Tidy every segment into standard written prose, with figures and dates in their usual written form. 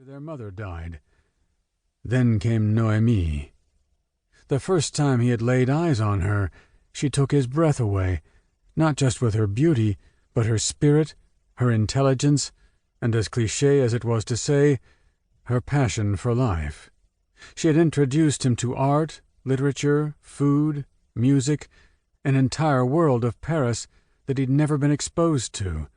their mother died. Then came Noémie. The first time he had laid eyes on her, she took his breath away, not just with her beauty, but her spirit, her intelligence, and as cliché as it was to say, her passion for life. She had introduced him to art, literature, food, music, an entire world of Paris that he'd never been exposed to.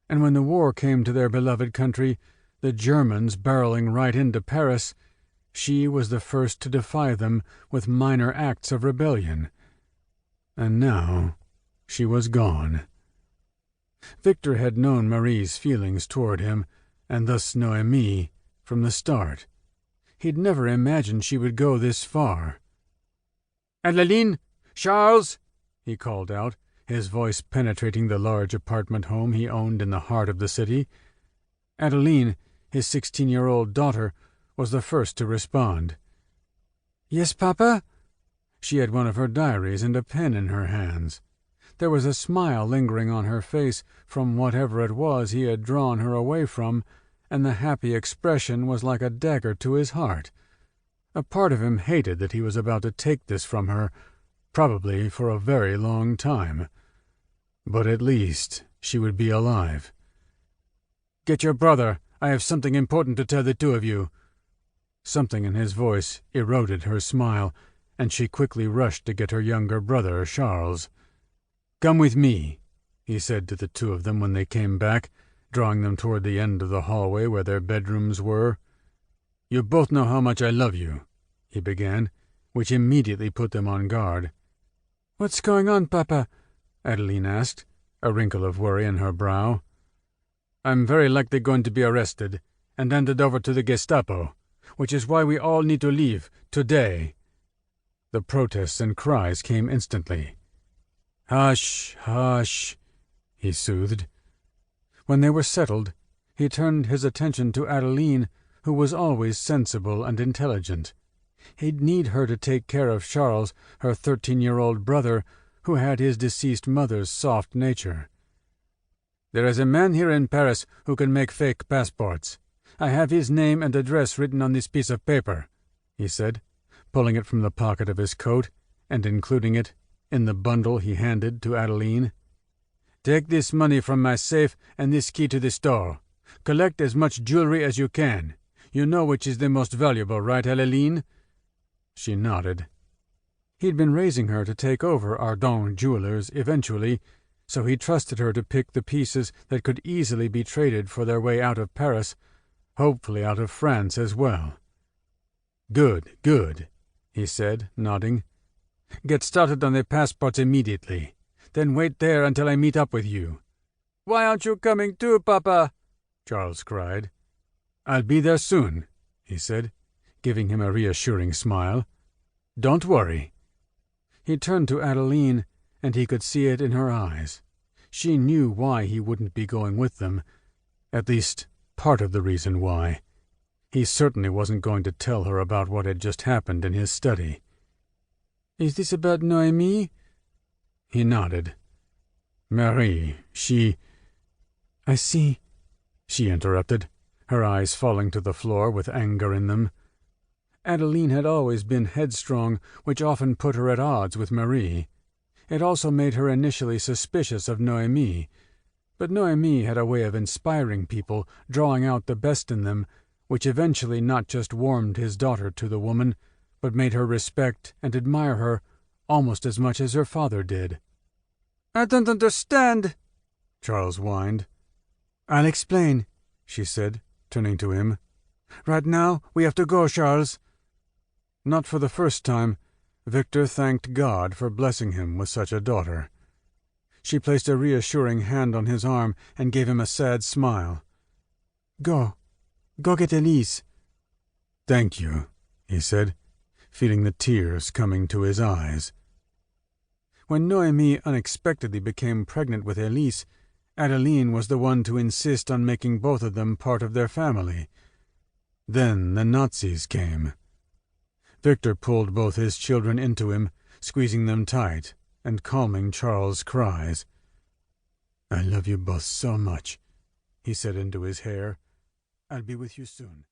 And when the war came to their beloved country, the Germans barreling right into Paris, she was the first to defy them with minor acts of rebellion. And now she was gone. Victor had known Marie's feelings toward him, and thus Noémie, from the start. He'd never imagined she would go this far. "Adeline! Charles!" he called out, his voice penetrating the large apartment home he owned in the heart of the city. Adeline, his 16-year-old daughter, was the first to respond. "Yes, Papa?" She had one of her diaries and a pen in her hands. There was a smile lingering on her face from whatever it was he had drawn her away from, and the happy expression was like a dagger to his heart. A part of him hated that he was about to take this from her, probably for a very long time. But at least she would be alive. "Get your brother. I have something important to tell the two of you." Something in his voice eroded her smile, and she quickly rushed to get her younger brother, Charles. "Come with me," he said to the two of them when they came back, drawing them toward the end of the hallway where their bedrooms were. "You both know how much I love you," he began, which immediately put them on guard. "What's going on, Papa?" Adeline asked, a wrinkle of worry in her brow. "I'm very likely going to be arrested and handed over to the Gestapo, which is why we all need to leave today." The protests and cries came instantly. "Hush, hush," he soothed. When they were settled, he turned his attention to Adeline, who was always sensible and intelligent. He'd need her to take care of Charles, her 13-year-old brother, who had his deceased mother's soft nature. "There is a man here in Paris who can make fake passports. I have his name and address written on this piece of paper," he said, pulling it from the pocket of his coat and including it in the bundle he handed to Adeline. "Take this money from my safe and this key to the store. Collect as much jewelry as you can. You know which is the most valuable, right, Adeline?" She nodded. He'd been raising her to take over Ardent Jewelers eventually, so he trusted her to pick the pieces that could easily be traded for their way out of Paris, hopefully out of France as well. "Good, good," he said, nodding. "Get started on the passports immediately. Then wait there until I meet up with you." "Why aren't you coming too, Papa?" Charles cried. "I'll be there soon," he said, giving him a reassuring smile. "Don't worry." He turned to Adeline, and he could see it in her eyes. She knew why he wouldn't be going with them, at least part of the reason why. He certainly wasn't going to tell her about what had just happened in his study. "Is this about Noémie?" He nodded. "Marie, she—" "I see," she interrupted, her eyes falling to the floor with anger in them. Adeline had always been headstrong, which often put her at odds with Marie. It also made her initially suspicious of Noémie, but Noémie had a way of inspiring people, drawing out the best in them, which eventually not just warmed his daughter to the woman, but made her respect and admire her almost as much as her father did. "I don't understand," Charles whined. "I'll explain," she said, turning to him. "Right now we have to go, Charles." Not for the first time, Victor thanked God for blessing him with such a daughter. She placed a reassuring hand on his arm and gave him a sad smile. Go get Elise." "Thank you," he said, feeling the tears coming to his eyes. When Noémie unexpectedly became pregnant with Elise, Adeline was the one to insist on making both of them part of their family. Then the Nazis came. Victor pulled both his children into him, squeezing them tight and calming Charles' cries. "I love you both so much," he said into his hair. "I'll be with you soon."